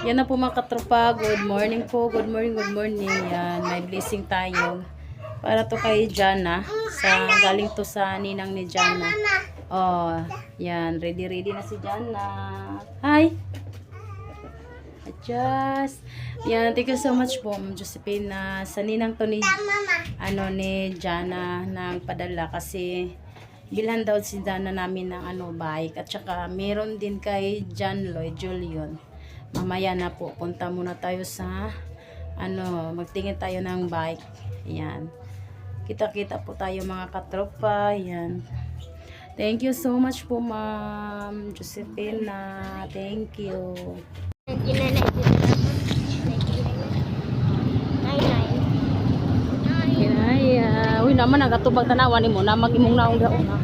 Yan na po mga katropa. Good morning po. Good morning, good morning. Yan, may blessing tayo. Para to kay Jana. Galing to sa ninang ni Jana. Oh, yan. Ready na si Jana. Hi! Adjust. Yan, thank you so much po, Ma'am Josephine, na sa ninang to ni, ni Jana ng padala kasi bilhan daw si Jana namin ng bike. At saka meron din kay John Lloyd Julian. Mamaya na po, punta muna tayo sa magtingin tayo ng bike. Ayan. Kita-kita po tayo mga katropa. Ayan. Thank you so much po, Ma'am Josephine. Thank you. Uy naman, nagatubag tanawan ni mo na mag-imong naong daon na.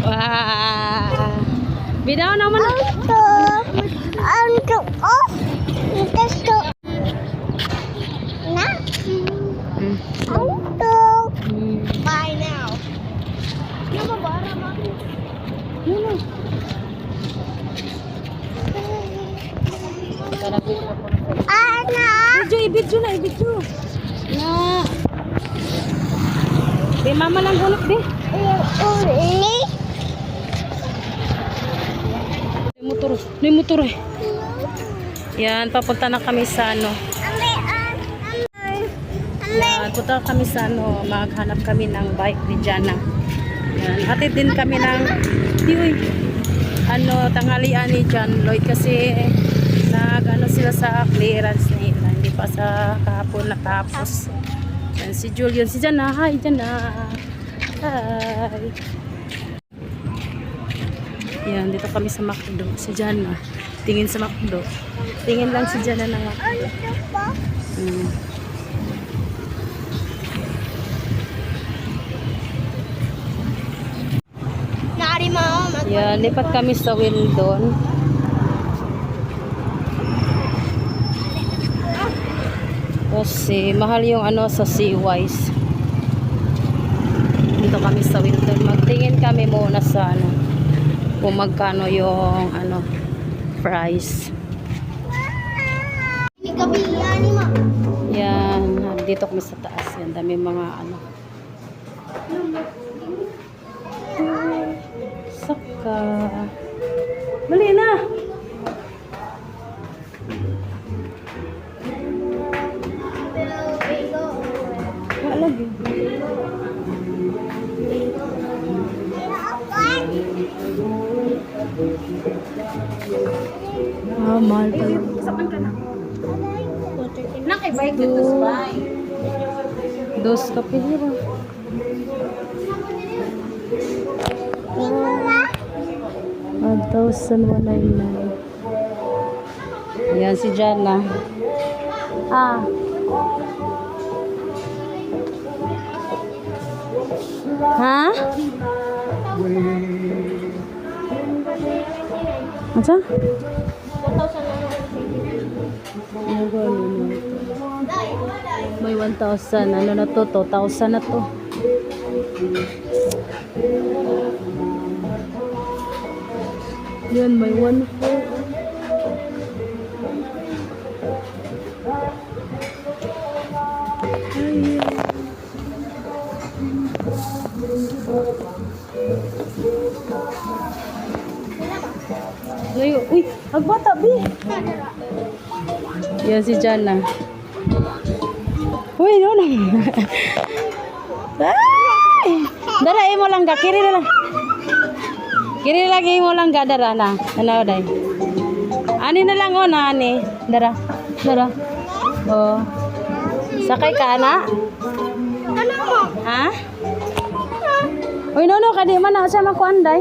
Wow. Bidaw naman. Bye now. Ibidyo na. Di mama lang gunok di. May motor eh. Yan, papunta na kami sa Yan, punta kami sa maghanap kami ng bike ni Jana. Yan, hatid din kami ng tanghalian ni John Lloyd kasi sila sa clearance nila, hindi pa sa kahapon natapos. Yan, si Julian, si Jana. Hi Jana. Hi. Yan, dito kami sa McDo. Si Jana tingin sa McDo. Tingin lang si Jana ng McDo. Yan, lipat kami sa Wildon. Kasi mahal yung sa Seawise. Dito kami sa Wildon. Magtingin kami muna sa kung magkano yung price. Yan, dito kami sa taas. Yan, dami mga saka. Bali na. Lagi. Mahal pa yun. Kasapan ka na. Nakibike dito sa bahay. Dos kapihira. 1,199. Ayan si Jana. Ha? Asa? 1,000. May 1,000. Ano na to? 2,000 na to. Yan, may 1,400. Uy, agbata bi. Yan si Jana. Uy, no. Dara mo lang ga, kiri na lang. Kiri lagi mo lang ga dara na. Ano dai? Ani na lang ani. Dara. Oh. Sakay ka na? Ano mo? Ha? Uy, no, kadi man na siya makuha day.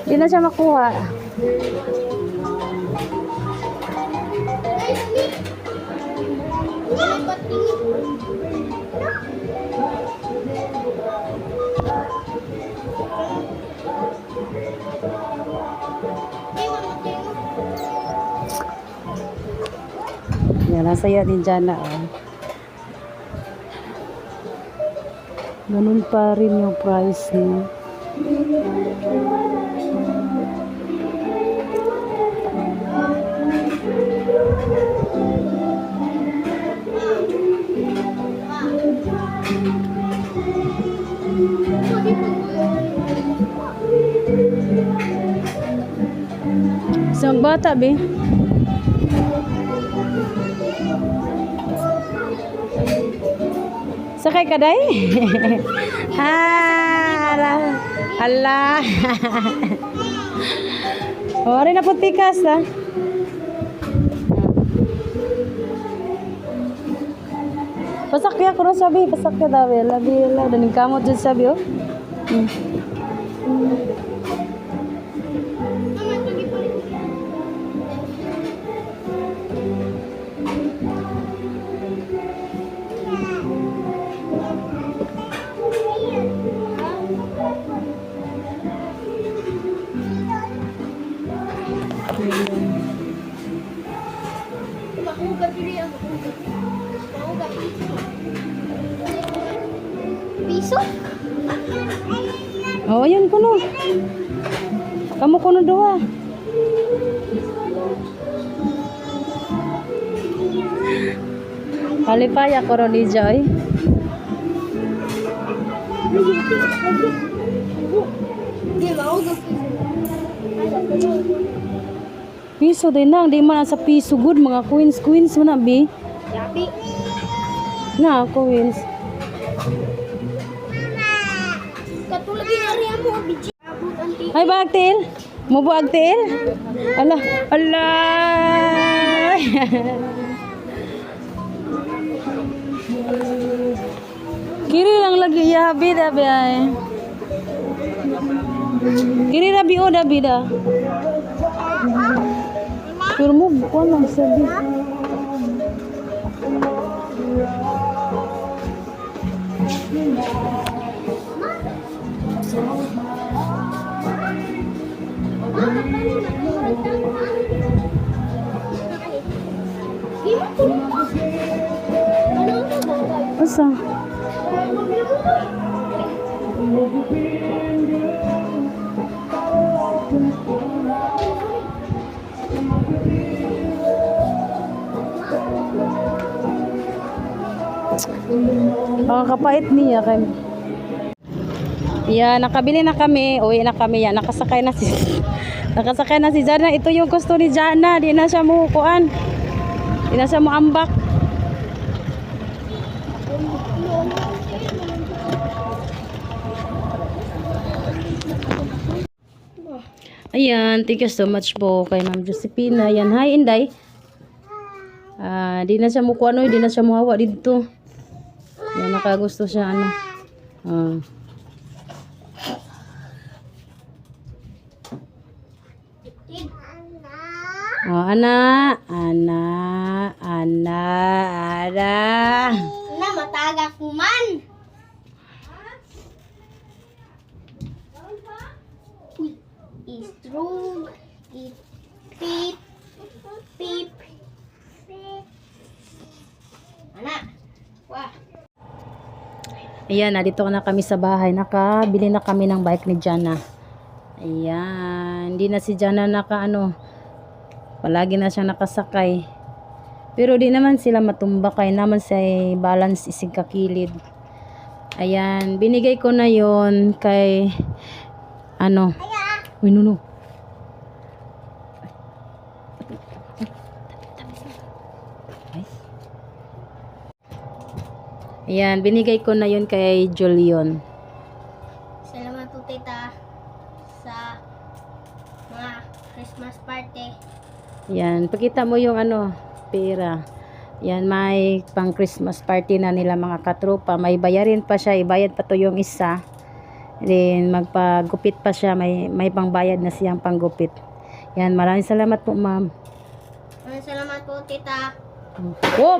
Di na siya makuha. Yan, nasaya din Jana. Ganun pa rin yung price niya. bata, be. Sakay ka, day? Hala. Hala. Oh, rin na po tikas, ha? Pasakya ko rin sabi. Pasakya daw. Labi. Daning kamot dyan sabi, oh. Piso? Oh, ayun ko no. Kamu ko no doa. Kalipaya ko ron ni Joy. Di mau ga Piso din na, di man sa piso good mga queens mo na bi. Yabi. Na queens. Katulad ni area mo biji. Abot anti. Ay bagtil. Mo bagtil? Ala, ala. Kiri lang lagi ya bi da bi ay. Kiri rabi o da bi da. Pero mo ko lang sabi. Asa? Ang kapait niya kay. Yeah, nakabili na kami. Uwi na kami yan. Nakasakay na si Jana. Ito yung gusto ni Jana. Di na siya mukuan. Di na siya muambak. Ayan, thank you so much po kay Ma'am Josephina. Ayan, hi Inday. Di na siya mukuan, di na siya muhawa dito. Yan, nakagusto siya ano. Ana. Na matagak man. Istrug. Pip. Pip. Anak. Wah. Ayan, dito na kami sa bahay. Nakabili na kami ng bike ni Jana. Ayan, hindi na si Jana palagi na siya nakasakay. Pero di naman sila matumba kay naman sa balance isig kakilid. Ayan, binigay ko na yon kay uy, nuno. Ayan, binigay ko na yon kay Julian. Salamat po tita sa mga Christmas party. Yan, pakita mo yung pera. Yan, may pang Christmas party na nila mga katropa. May bayarin pa siya, ibayad pa to yung isa. Then magpagupit pa siya, may pangbayad na siyang panggupit. Yan, maraming salamat po, ma'am. Maraming salamat po tita. Oh!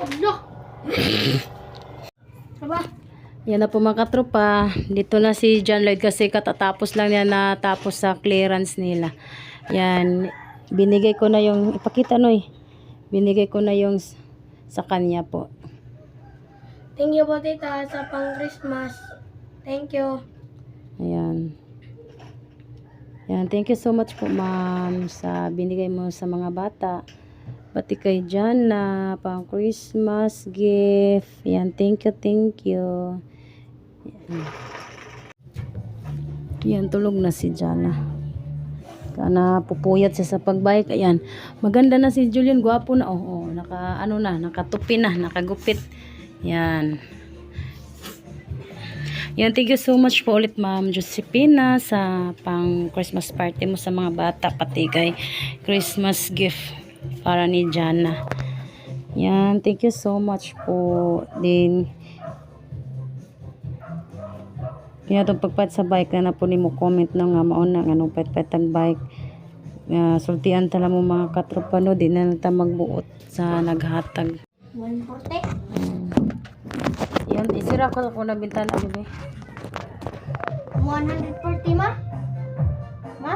Aba. Yan na po mga katropa. Dito na si John Lloyd kasi katatapos lang niya natapos sa clearance nila. Yan, binigay ko na yung, ipakita binigay ko na yung sa kanya po. Thank you po tita sa pang Christmas. Thank you. Ayan. Yan, thank you so much po ma'am sa binigay mo sa mga bata. Pati kay Jana, pang Christmas gift. Yan, thank you. Yan, tulog na si Jana. Kana pupuyat siya sa pagbike. Ayan. Maganda na si Julian, gwapo na. Oh, naka ano na, nakatupi na, nakagupit. Yan. Yan, thank you so much po ulit Ma'am Josephina sa pang Christmas party mo sa mga bata, pati kay Christmas gift para ni Jana. Yan, thank you so much po din. Kaya itong pagpat sa bike na po ni mo comment na nga mauna nga nung pet-pet ang bike. Sultian tala mo mga katropa no, di na nata magbuot sa naghatag. 140? Yan, isira ko na bintana bebe. 140 ma? Ma?